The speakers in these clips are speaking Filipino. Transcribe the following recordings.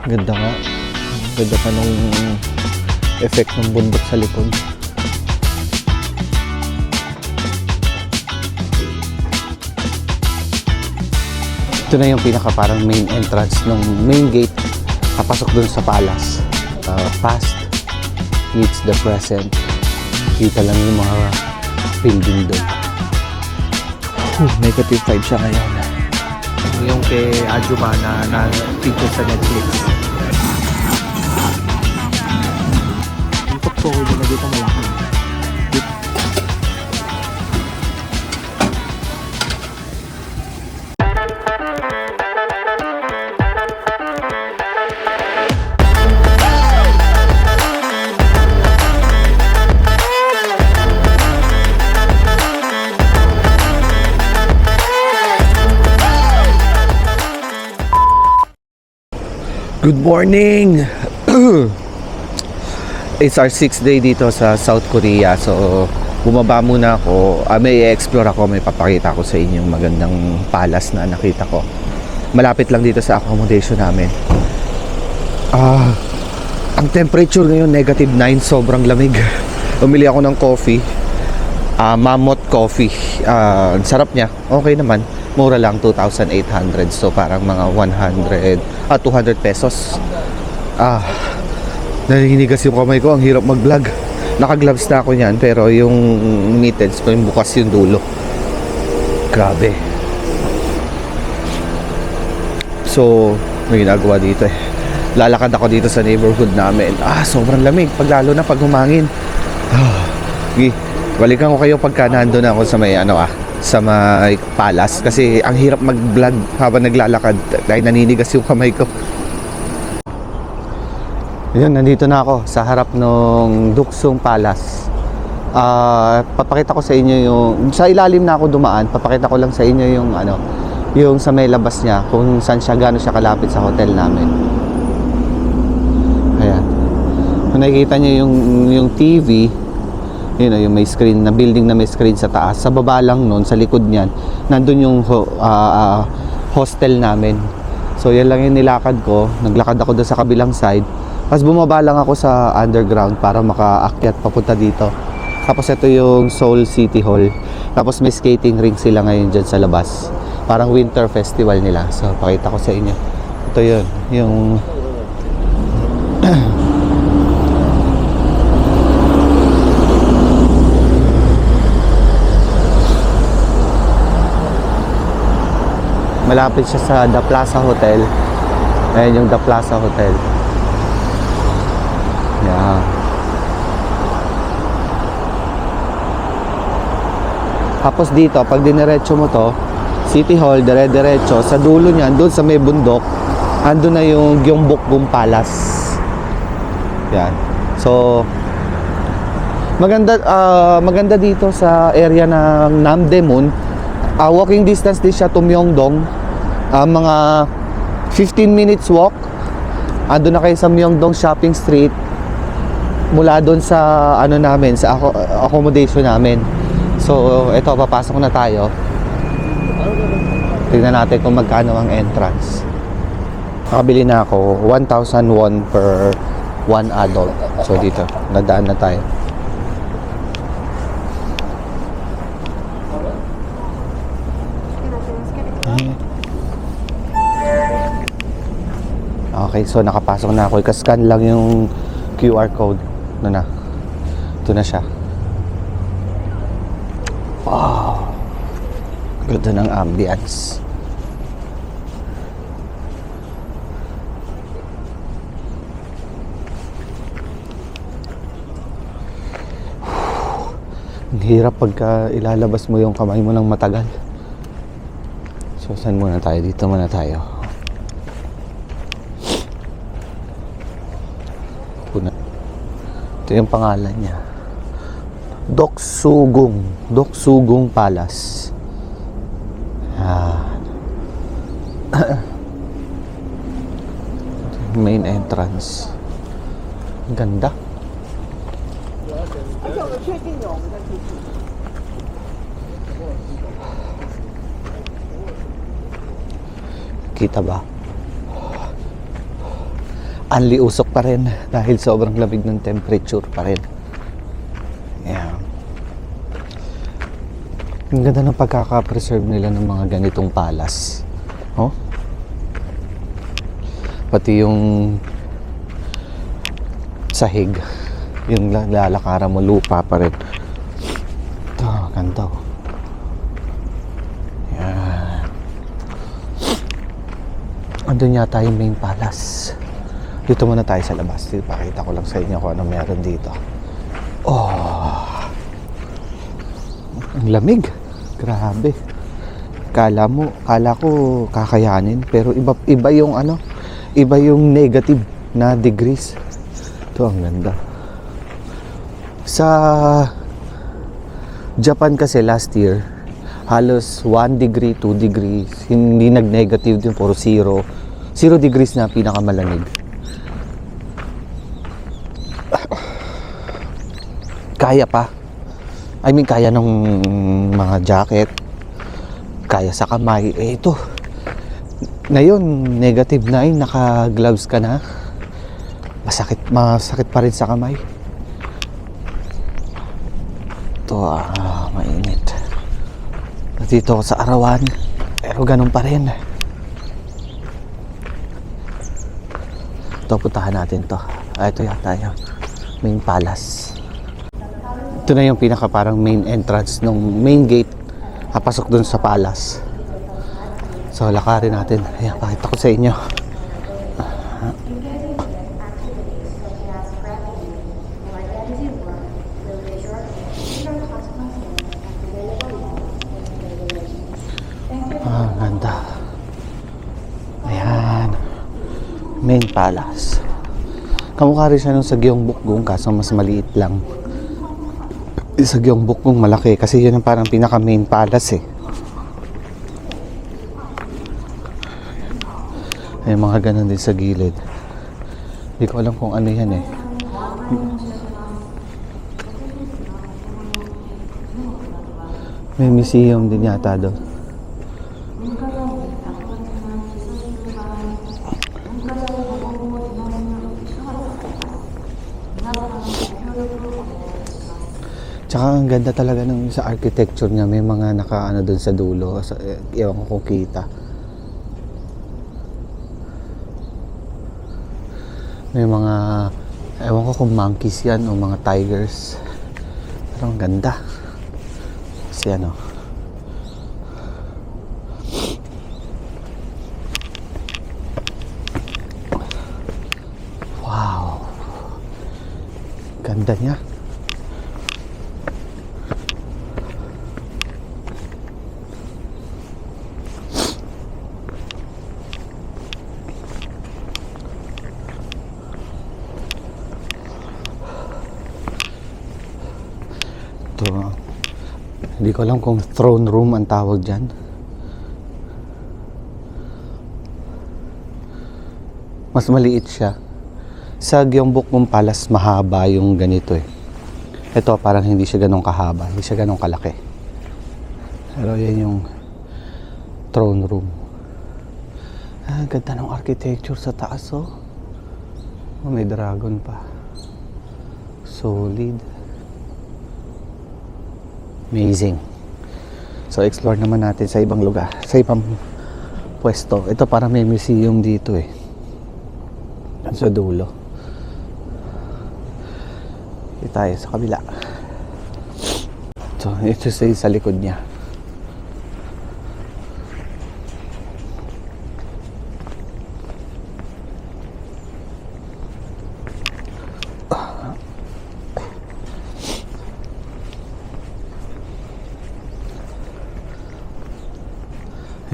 Ganda nga. Ganda pa nung effect ng bundok sa likod. Ito na yung pinaka parang main entrance ng main gate papasok dun sa palace. Past meets the present. Kita lang yung mga building dun. Negative 5 siya ngayon. Yung kay Ajuma na feature sa Netflix. Yung tuktok ko na dito malaki. Good morning! It's our 6th day dito sa South Korea. So, bumaba muna ako. May explore ako. May papakita ko sa inyo yung magandang palace na nakita ko. Malapit lang dito sa accommodation namin. Ang temperature ngayon, negative 9. Sobrang lamig. Umili ako ng coffee. Mammoth coffee. Ang sarap niya. Okay naman. Mura lang, 2,800. So parang mga 200 pesos. Naninigas yung kamay ko. Ang hirap mag-vlog. Naka-gloves na ako niyan. Pero yung mittens ko, yung bukas yung dulo. Grabe. So, may ginagawa dito eh. Lalakad ako dito sa neighborhood namin. Sobrang lamig. Lalo na pag humangin. Balikan ko kayo pagka nandun ako sa may sa may palace kasi ang hirap mag-vlog habang naglalakad dahil naninigas yung kamay ko. Yun, nandito na ako sa harap ng Duksong Palace. Papakita ko sa inyo yung sa ilalim na ako dumaan. Papakita ko lang sa inyo yung yung sa may labas niya kung saan siya, gaano siya kalapit sa hotel namin. Ayan. Kung nakikita niyo yung TV, yung may screen na building na may screen sa taas. Sa baba lang nun, sa likod niyan, nandun yung hostel namin. So yan lang yung nilakad ko. Naglakad ako doon sa kabilang side. Tapos bumaba lang ako sa underground para makaakyat papunta dito. Tapos ito yung Seoul City Hall. Tapos may skating ring sila ngayon dyan sa labas. Parang winter festival nila. So pakita ko sa inyo. Ito yun, yung malapit siya sa The Plaza Hotel. Ayan yung The Plaza Hotel. Yeah. Tapos dito, pag diniretso mo to, City Hall, dire-diretso, sa dulo niyan, doon sa may bundok, andun na yung Gyeongbokgung Palace. Yan. So, maganda dito sa area ng Namdaemun. Walking distance din siya to Myeongdong. Mga 15 minutes walk. Andun na kayo sa Myeongdong Shopping Street. Mula doon sa namin, sa accommodation namin. So, eto, papasok na tayo. Tingnan natin kung magkano ang entrance. Nakabili na ako 1,000 won per one adult. So, dito, nadaan na tayo. Okay, so nakapasok na ako. Ikascan lang yung QR code. Ito na siya. Wow! Ganda ng ambience. Ang hirap pagka ilalabas mo yung kamay mo ng matagal. So, saan muna tayo? Dito muna tayo. Ito yung pangalan niya. Doksugung Palace. Main entrance. Ang ganda. Kita ba? Anli usok pa rin dahil sobrang lamig ng temperature pa rin. Ayan. Ang ganda ng pagkaka-preserve nila ng mga ganitong palas. Oh? Pati yung sahig, yung lalakaran mo, lupa pa rin. Ito, ganda. Ayan. Andun yata yung main palace. Dito muna tayo sa labas. Pakita ko lang sa inyo kung ano meron dito. Oh, ang lamig. Grabe. Kala ko kakayanin, pero iba yung ano, iba yung negative na degrees. Ito ang ganda. Sa Japan kasi last year, halos 1 degree, 2 degrees, hindi nag-negative din, puro 0 degrees na pinakamalamig. Kaya pa. I mean, kaya ng mga jacket, kaya sa kamay. Eh ito, ngayon negative 9, naka-gloves ka na, masakit pa rin sa kamay. Ito, mainit. Dito sa arawan, pero ganun pa rin. Ito, puntahan natin to. Ito yata yung main palace. Ito na yung pinaka parang main entrance ng main gate, papasok dun sa palace. So lakarin natin. Ayan, pakita ko sa inyo. Ganda. Ayan, main palace. Kamukha rin siya nung sa Gyeongbokgung, kaso mas maliit lang. Sa Gyeongbokgung malaki kasi yun ang parang pinaka main palace eh. Ay, mga ganun din sa gilid. Hindi ko alam kung ano yan eh. May museum din yata doon. Tsaka ang ganda talaga ng sa architecture niya, may mga nakaano doon sa dulo, ewan ko kung kita. May mga, ewan ko kung monkeys yan o mga tigers. Pero ang ganda. Kasi ano, wow, ganda niya. Hindi ko alam kung throne room ang tawag dyan. Mas maliit siya. Sa Gyeongbokgung Palace mahaba yung ganito eh. Ito parang hindi siya ganong kahaba, hindi siya ganong kalaki. Pero yan yung throne room. Ganda ng architecture sa taas oh. May dragon pa. Solid. Amazing. So explore naman natin sa ibang lugar, sa ibang pwesto. Ito parang may museum dito eh, sa dulo. Ito tayo sa kabila. So ito sa likod niya.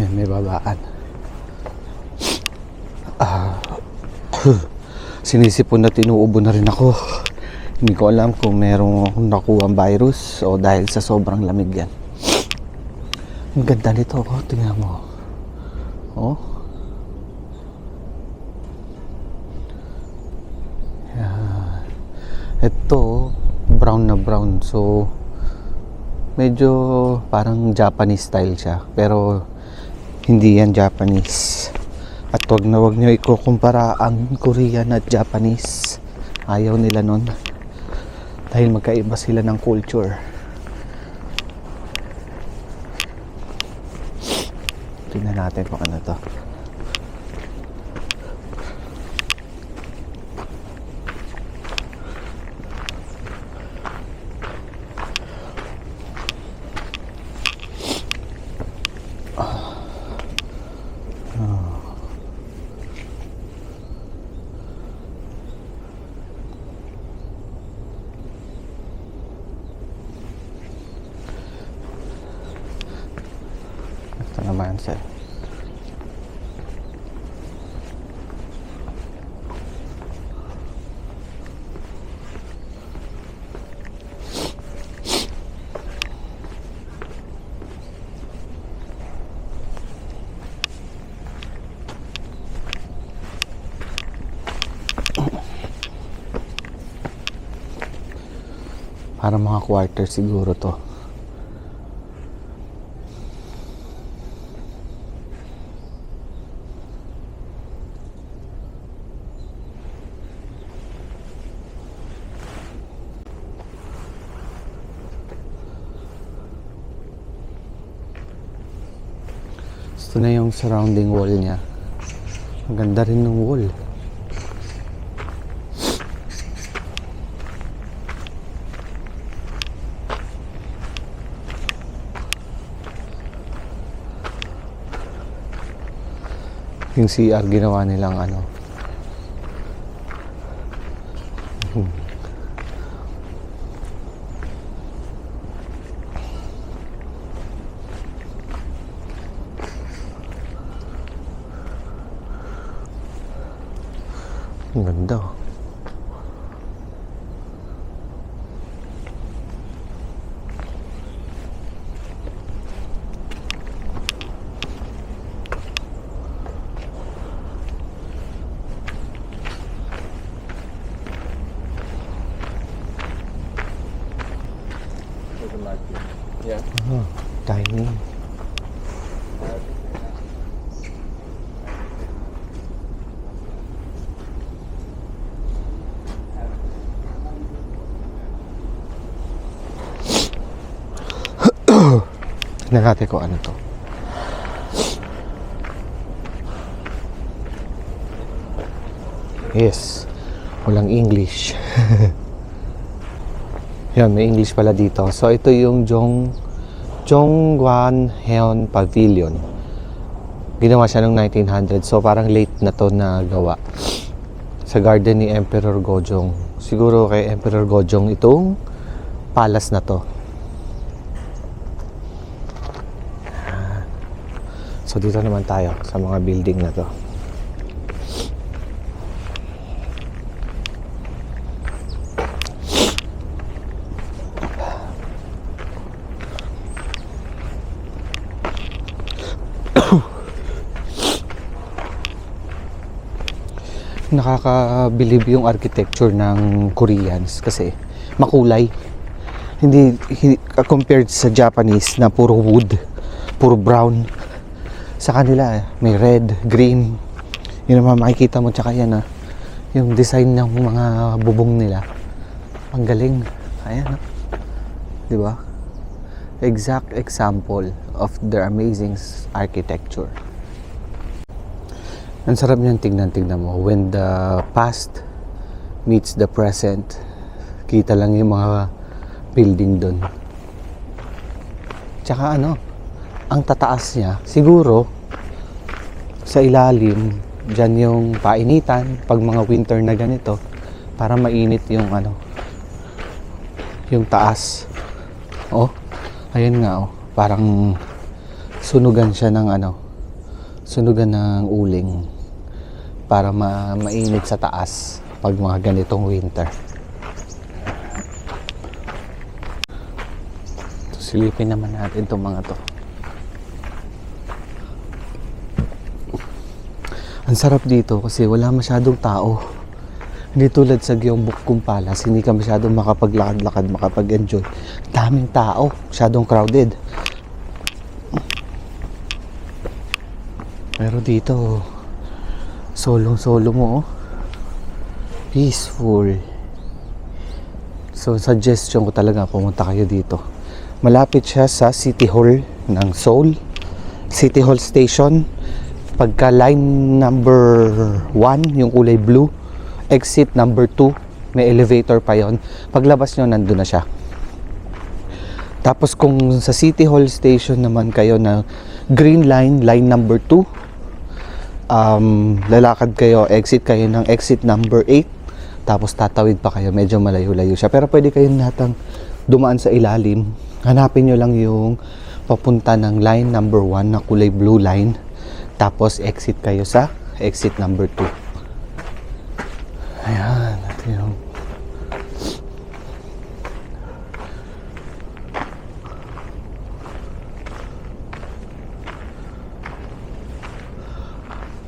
Ayan, may babaan. Sinisipon na tinuubo na rin ako. Hindi ko alam kung merong akong nakuha virus o dahil sa sobrang lamig yan. Ang ganda nito. Oh, tingnan mo. Oh. Yan. Ito, brown na brown. So, medyo parang Japanese style siya. Pero, hindi yan Japanese. At wag nyo ikukumpara ang Korean at Japanese. Ayaw nila nun. Dahil magkaiba sila ng culture. Tingnan natin kung ano to. Ito naman sir. Para mga quarter siguro to. Ito na yung surrounding wall niya. Ang ganda rin ng wall. Yung CR ginawa nilang ano. Ang ganda oh. Yeah. Oh, tiny. Tignan natin kung ano to. Yes. Walang English. Yan, may English pala dito. So, ito yung Jongwanheon Pavilion. Ginawa siya noong 1900. So, parang late na to na gawa. Sa garden ni Emperor Gojong. Siguro kay Emperor Gojong itong palace na to. So, dito naman tayo sa mga building na to. Nakakabilib yung architecture ng Koreans kasi makulay. Hindi compared sa Japanese na puro wood, puro brown. Sa kanila may red, green. Yun naman makikita mo, tsaka yan yung design ng mga bubong nila. Ang galing. Ayan, di ba? Exact example of their amazing architecture. Ang sarap niyan tignan mo. When the past meets the present, kita lang yung mga building doon. Tsaka ang tataas niya, siguro sa ilalim, dyan yung painitan pag mga winter na ganito para mainit yung yung taas. Oh, ayun nga parang sunugan siya ng sunugan ng uling para mainit sa taas pag mga ganitong winter. So, silipin naman natin itong mga to. Ang sarap dito kasi wala masyadong tao. Hindi tulad sa Gyeongbokgung Palace, hindi ka masyadong makapaglakad-lakad, makapag-enjoy. Daming tao, masyadong crowded. Pero dito, Solong-solo mo, oh. Peaceful. So, suggestion ko talaga pumunta kayo dito. Malapit siya sa City Hall ng Seoul. City Hall Station. Pagka line number 1, yung kulay blue, exit number 2, may elevator pa yon. Paglabas nyo, nandun na siya. Tapos kung sa City Hall Station naman kayo na green line, line number 2, lalakad kayo, exit kayo ng exit number 8, tapos tatawid pa kayo, medyo malayo-layo siya. Pero pwede kayong natang dumaan sa ilalim. Hanapin nyo lang yung papunta ng line number 1 na kulay blue line. Tapos exit kayo sa exit number 2. Ayan, ito yung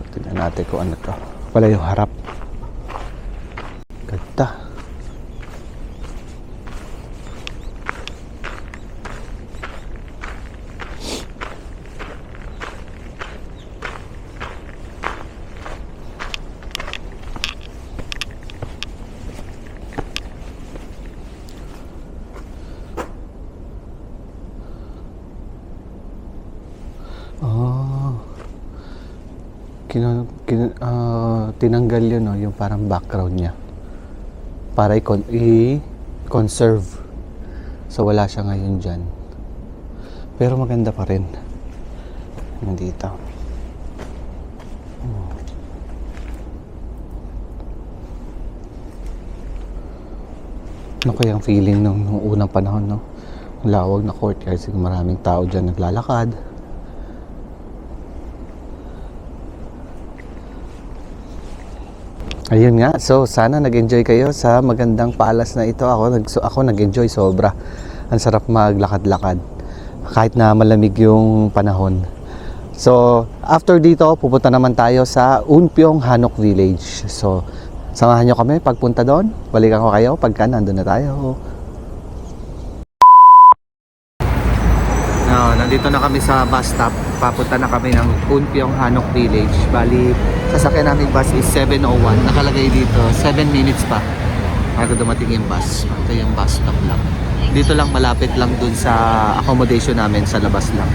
tignan natin kung ano to. Wala yung harap. Ganda. Tinanggal yun, no, yung parang background niya para i-conserve. So wala siya ngayon dyan, pero maganda pa rin nandito. Ano kaya ang feeling nung unang panahon, no? Lawag na courtyard, siguro maraming tao dyan naglalakad. Ayun nga, so sana nag-enjoy kayo sa magandang palace na ito. Ako nag-enjoy sobra. Ang sarap maglakad-lakad kahit na malamig yung panahon. So after dito, pupunta naman tayo sa Unpyong Hanok Village. So samahan nyo kami pagpunta doon. Balikan ko kayo pagka nandun na tayo. Nandito na kami sa bus stop. Papunta na kami ng Unpyong Hanok Village. Bali, sasakyan namin bus is 7:01. Nakalagay dito 7 minutes pa bago dumating yung bus. Ito yung bus stop lang. Dito lang, malapit lang dun sa accommodation namin, sa labas lang.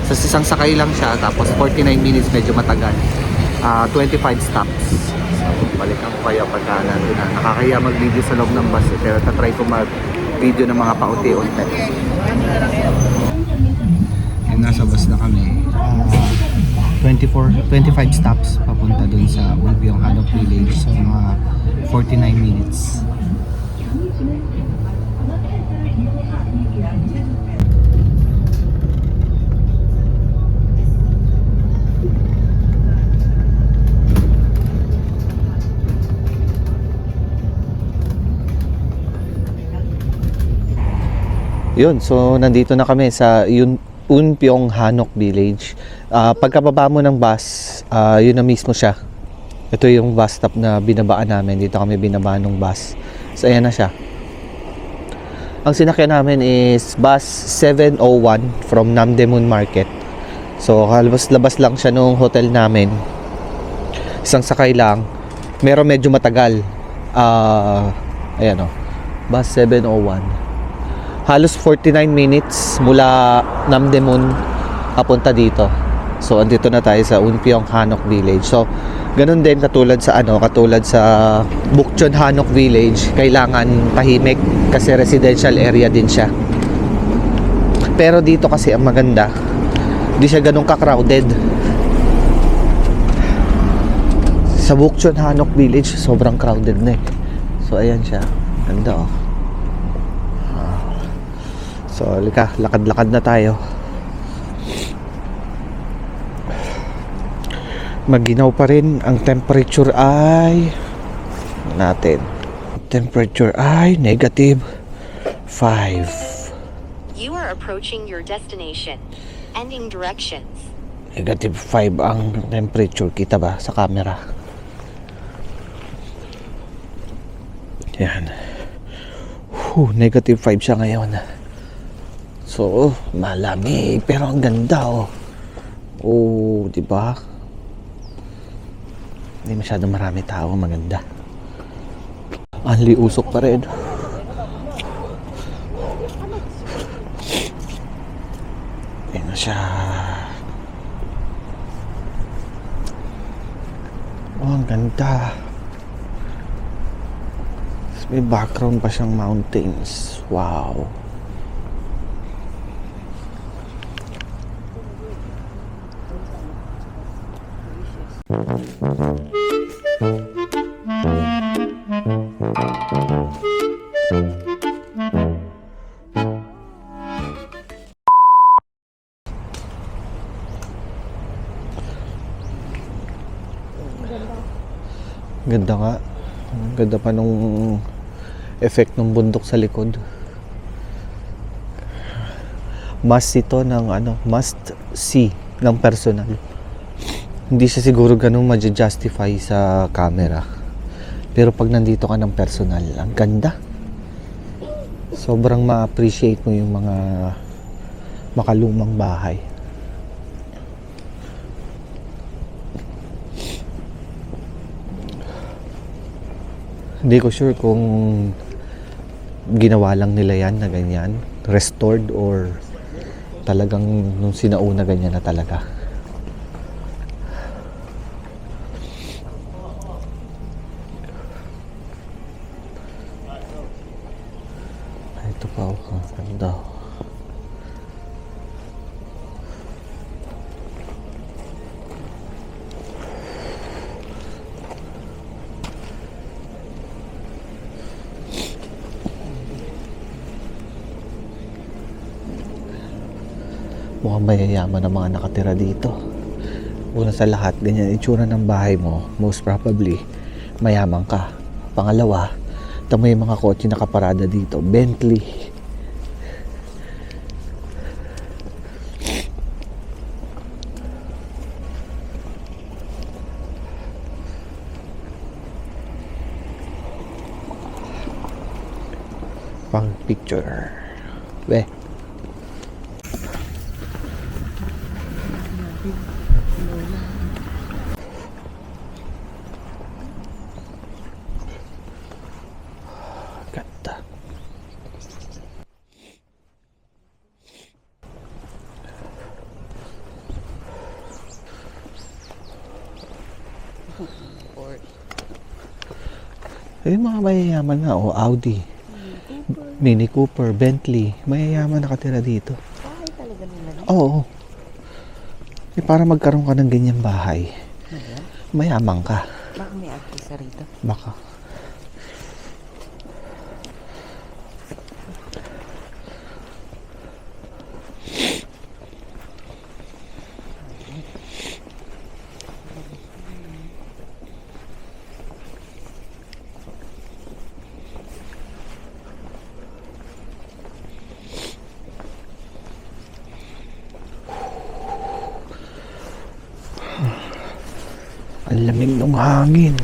Sa isang sakay lang siya, tapos 49 minutes, medyo matagal. 25 stops. So balikan ko kayo pagka nandun na. Nakakaya mag-video sa loob ng bus, pero tatry ko mag-video ng mga paunti-unti. Nasa bus na kami. 25 stops papunta dun sa Unpyong Hanok Village. So mga 49 minutes. Yun, so nandito na kami sa Unpyong Hanok Village. Pagkababa mo ng bus, yun na mismo siya. Ito yung bus stop na binabaan namin. Dito kami binabaan ng bus. So ayan na siya. Ang sinakyan namin is bus 701 from Namdaemun Market. So labas lang siya nung hotel namin. Isang sakay lang. Meron medyo matagal. Ayan o. Bus 701. Halos 49 minutes mula Namdaemun papunta dito. So andito na tayo sa Unpyong Hanok Village. So ganun din katulad sa Bukchon Hanok Village, kailangan tahimik kasi residential area din siya. Pero dito kasi ang maganda, hindi siya ganun ka-crowded. Sa Bukchon Hanok Village, sobrang crowded na eh. So ayan siya. Ganda oh. So, lakad-lakad na tayo. Maginaw pa rin. Ang temperature ay negative 5. You are approaching your destination. Ending directions. Negative 5 ang temperature. Kita ba sa camera? Yan. Negative 5 siya ngayon. So, malamig pero ang ganda oh. Oh, 'di ba? Hindi masyadong marami tao, maganda. Anli usok pa rin. Ayan na siya. Oh, ang ganda. Tapos may background pa siyang mountains. Wow. Ganda nga. Ganda pa nung effect ng bundok sa likod. Must ito ng must see ng personal. Hindi siya siguro ganun ma-justify sa camera. Pero pag nandito ka ng personal, ang ganda. Sobrang ma-appreciate mo yung mga makalumang bahay. Hindi ko sure kung ginawa lang nila yan na ganyan, restored, or talagang nung sinauna ganyan na talaga. Ito pa, ang ganda. Mukhang mayayaman ang mga nakatira dito. Una sa lahat, ganyan itsura ng bahay mo, most probably mayaman ka. Pangalawa, tamo yung mga kotse nakaparada dito, Bentley. Pang picture. Weh. Ganda. Mga mayayaman na, Audi, Mini Cooper, Bentley, mayayaman nakatira dito. Bahay talaga nila, no? Oo. Para magkaroon ka ng ganyang bahay, mayaman ka. Baka may artista rito. Baka. Ang lamig ng hangin.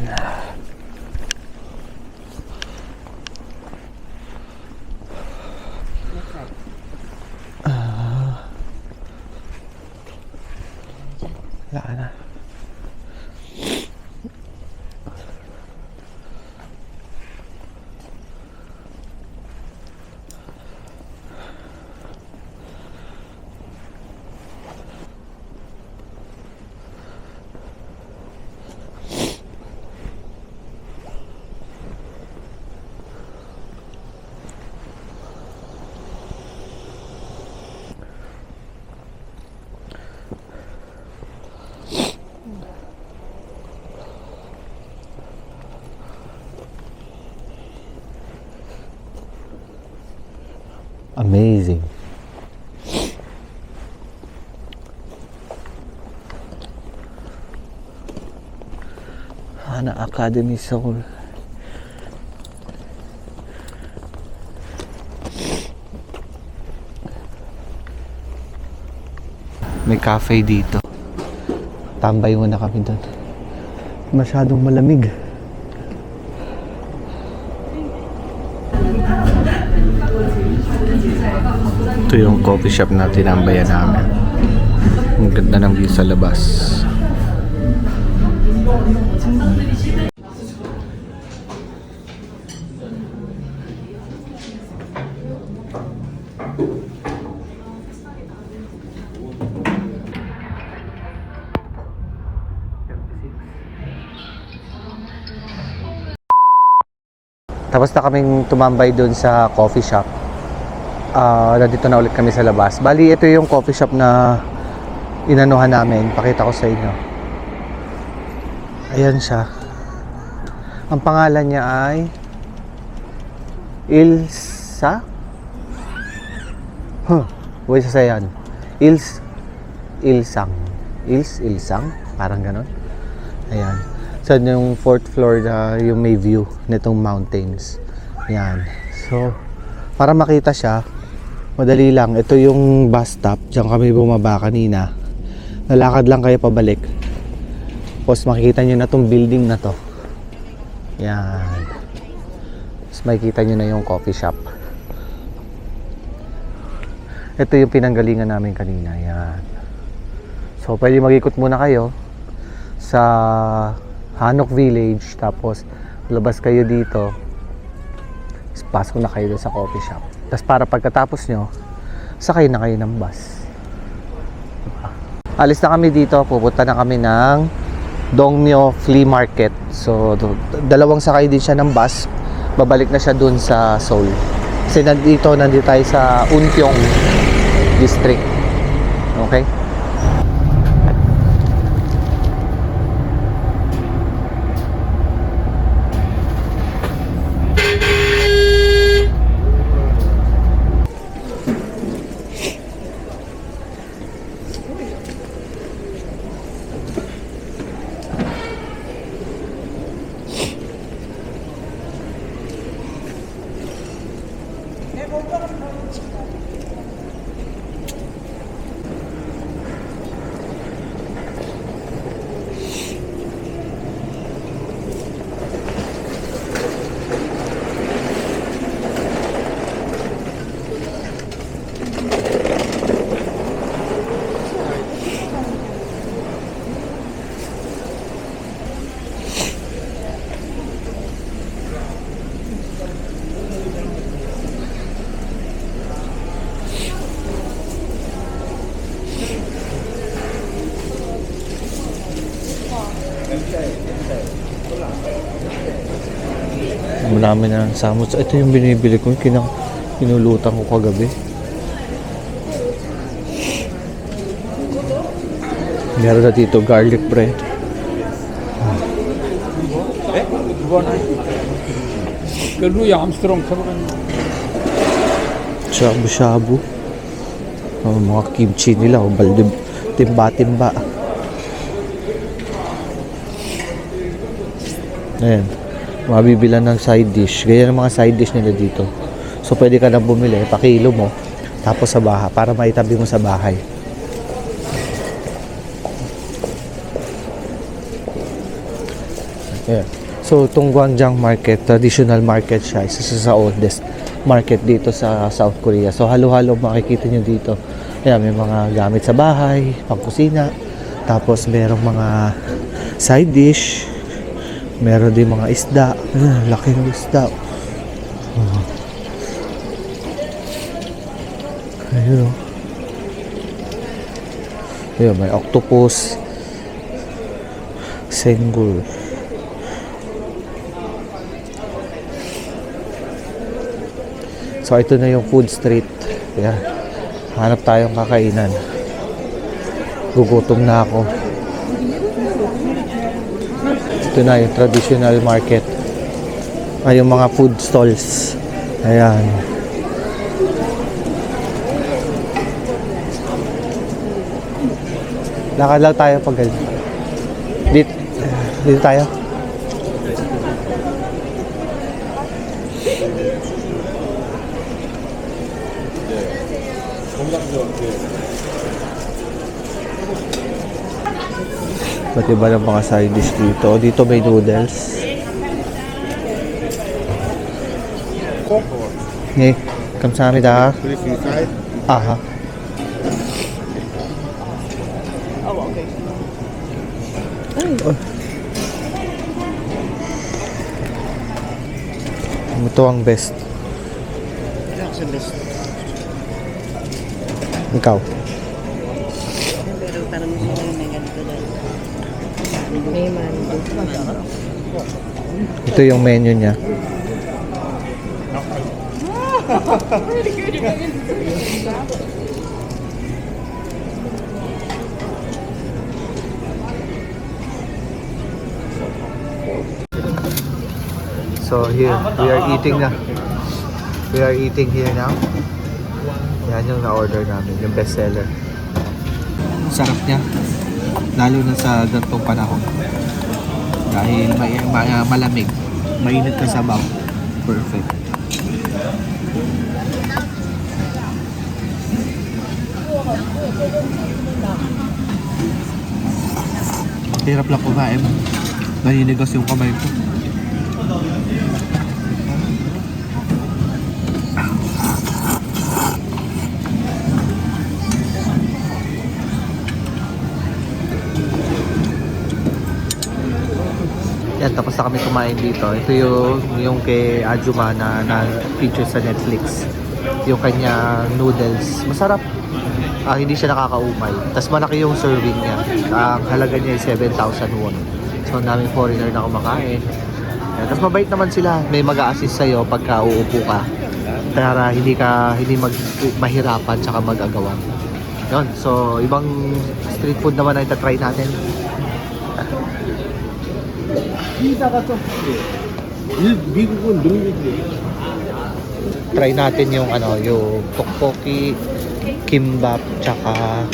Wala na. Amazing. Hana Academy Seoul. May cafe dito. Tambay muna kami doon. Masyadong malamig. Ito yung coffee shop na tinambayan namin. Ang ganda ng view sa labas. Tapos na kaming tumambay doon sa coffee shop. Nandito na ulit kami sa labas. Bali, ito yung coffee shop na inanuhan namin. Pakita ko sa inyo. Ayan siya. Ang pangalan niya ay Ilsa? Huwag sa yan. Ilsang. Ilsang? Parang ganon. Ayan. So, yung 4th floor na yung may view nitong mountains. Ayan. So, para makita siya, madali lang. Ito yung bus stop. Diyan kami bumaba kanina. Nalakad lang kayo pabalik. Tapos makikita nyo na tong building na to. Ayan. Tapos makikita nyo na yung coffee shop. Ito yung pinanggalingan namin kanina. Ayan. So, pwede mag-ikot muna kayo sa Hanok Village. Tapos, labas kayo dito. Pasok na kayo sa coffee shop. Tapos, para pagkatapos nyo, sakay na kayo ng bus. Alis na kami dito. Pupunta na kami ng Dongmyo Flea Market. So, dalawang sakay din siya ng bus. Babalik na siya dun sa Seoul. Kasi nandito tayo sa Unpyong District. Okay? Marami na ng samot. Ito yung binibili ko, kinulutan ko kagabi. Meron na dito garlic bread. Shabu-shabu. Mga kimchi nila, timba-timba. Ayan. Mabibilan ng side dish. Ganyan ang mga side dish nila dito. So, pwede ka na bumili. Pakilo mo. Tapos sa bahay. Para maitabi mo sa bahay. Yeah. So, itong Gwangjang Market, traditional market siya. Isa sa oldest market dito sa South Korea. So, halo-halo makikita nyo dito. Ayan, may mga gamit sa bahay, pangkusina. Tapos, merong mga side dish. Meron din mga isda. Laki ng isda. Ayun o. Ayun, may octopus. Sengur. So, ito na yung food street. Ayan. Hanap tayong kakainan. Gugutom na ako. Ito na yung traditional market. Ay, yung mga food stalls. Ayan. Lakad lang tayo pag galing. Dito tayo. Ba't iba ng mga side dish dito? Dito may noodles. Hey, 감사합니다. Aha. Ito ang best. Ikaw. Pero parang may ganito doon. May mando. Ito yung menu niya. So here, we are eating na. We are eating here now. Yan yung na-order namin, yung bestseller. Sarap niya. Lalo na sa ganitong panahon. Dahil malamig. Mainit ka sabaw. Perfect. Hirap lang kumain. Naninigas yung kamay ko. Yan, tapos na kami kumain dito. Ito yung kay Ajuma na feature sa Netflix. Yung kanya noodles. Masarap. Hindi siya nakakaumay. Tapos malaki yung serving niya. Ang halaga niya ay 7,000 won. So, ang daming foreigner na kumakain. Yan. Tapos mabait naman sila. May mag-a-assist sa'yo pagka uupo ka. Para hindi mahirapan tsaka mag-agawan. Yun. So, ibang street food naman na itatry natin. Try natin yung yung tteokbokki, kimbap, tsaka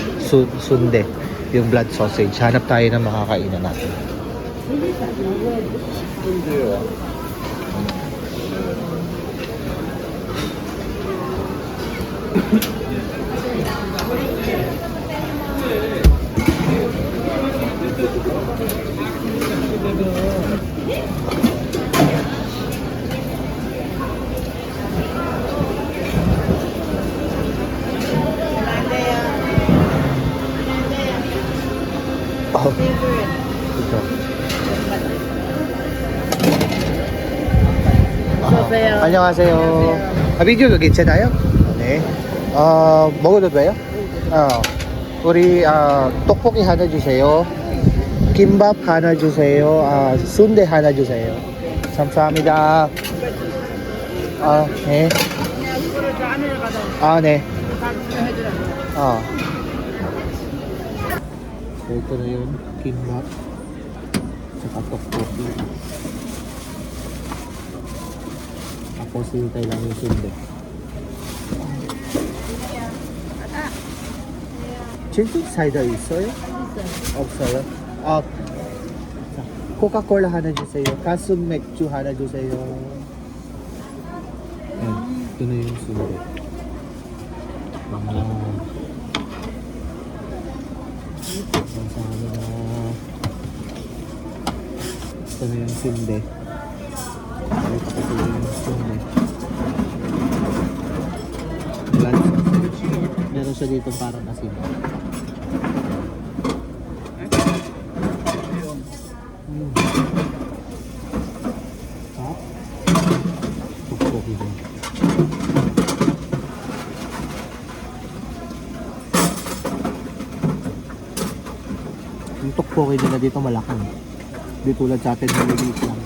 sundae, yung blood sausage. Hanap tayo ng makakainan natin. Ito. 안녕하세요. 비디오 괜찮아요? 네. 먹어도 돼요? 우리 떡볶이 하나 주세요. 김밥 하나 주세요. 순대 하나 주세요. 감사합니다. 네. 네. So, ito na yun, kimbap, saka tteokbokki. Tapos hintay lang yung sundae. 진짜 사이다 있어요? 없어요? 코카콜라 하나 주세요. 가스 맥주 하나 주세요. ito na yung sundae. Kamsahamnida. Ito na yung sundae. Ito yung sundae. Blood sausage. Meron siya dito parang asin. Sarap. Tteokbokki din. Yung tteokbokki nila dito malaki. Di tulad sa atin maliliit lang.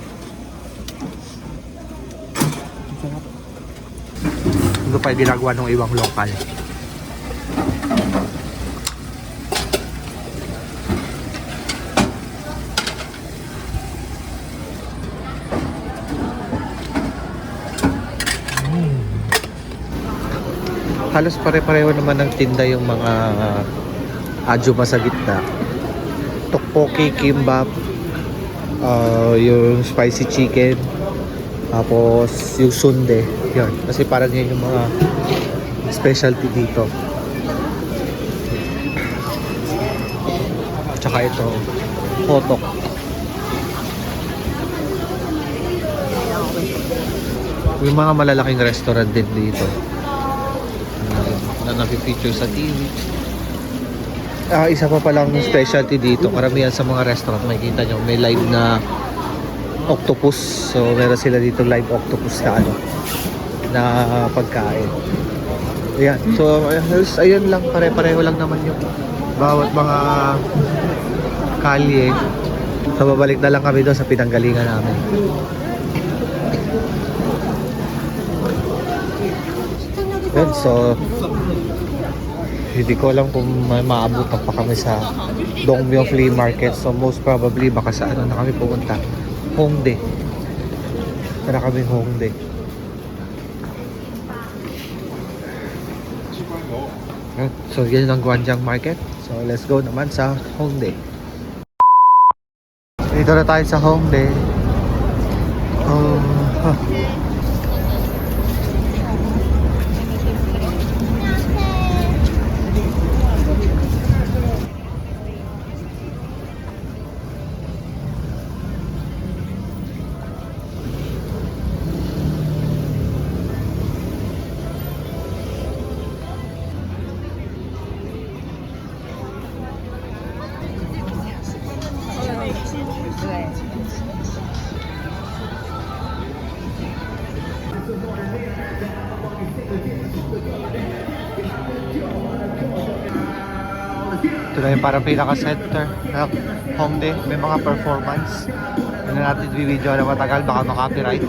Ang sarap. Ito pa yung ginagawa ng ibang lokal. Halos pare-pareho naman ng tinda yung mga Ajuma sa gitna. Tteokbokki, kimbap, yung spicy chicken, tapos yung sundae. Yan. Kasi parang yan yung mga specialty dito. Tsaka ito, hotok. Yung mga malalaking restaurant din dito na napi-feature sa TV. Isa pa palang specialty dito. Karamihan sa mga restaurant, makikita nyo, may live na octopus. So, meron sila dito live octopus na na pagkain. Ayan. So, ayun lang. Pare-pareho lang naman yung bawat mga kalye. So, babalik na lang kami doon sa pinanggalingan namin. Well, so hindi ko alam kung maabutan pa kami sa Dongmyo Flea Market. So most probably baka sa ano na kami pupunta, Hongdae. Tara kami Hongdae. So yan ang Gwangyang Market. So let's go naman sa Hongdae. Dito na tayo sa Hongdae. Ito na yung parang pinaka-center na Hongdae. May mga performance. Ano natin video na matagal, baka makapiright.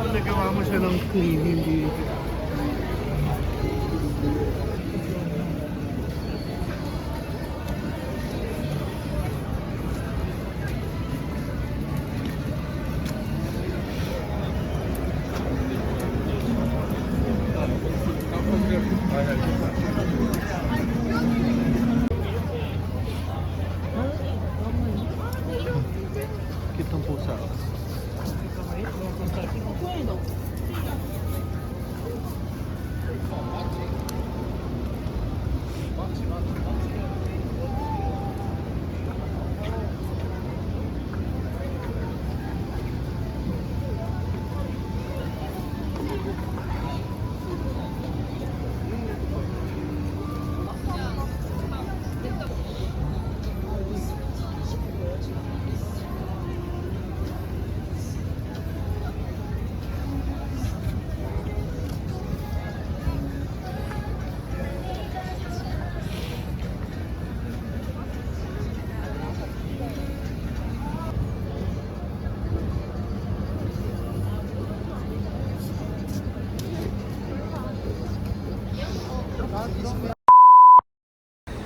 Nagawa mo siya ng clean, hindi... Kitang pusa.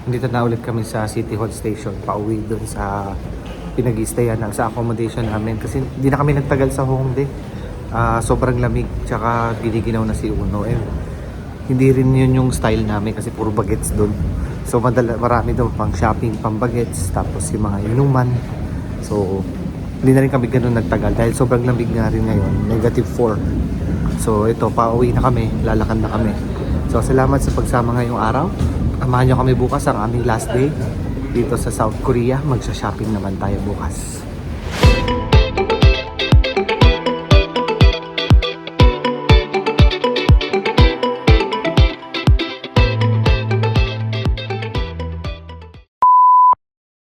Dito na ulit kami sa City Hall Station, pauwi dun sa pinag-i-stayan sa accommodation namin kasi hindi na kami nagtagal sa Hongdae. Sobrang lamig, tsaka giniginaw na si Uno. Hindi rin yun yung style namin kasi puro bagets dun. So marami daw pang shopping, pang bagets, tapos yung mga inuman. So hindi na rin kami ganun nagtagal dahil sobrang lamig nga rin ngayon, -4. So ito, pauwi na kami, lalakad na kami. So salamat sa pagsama ngayong araw. Amahan nyo kami bukas, ang aming last day dito sa South Korea. Magsha-shopping naman tayo bukas.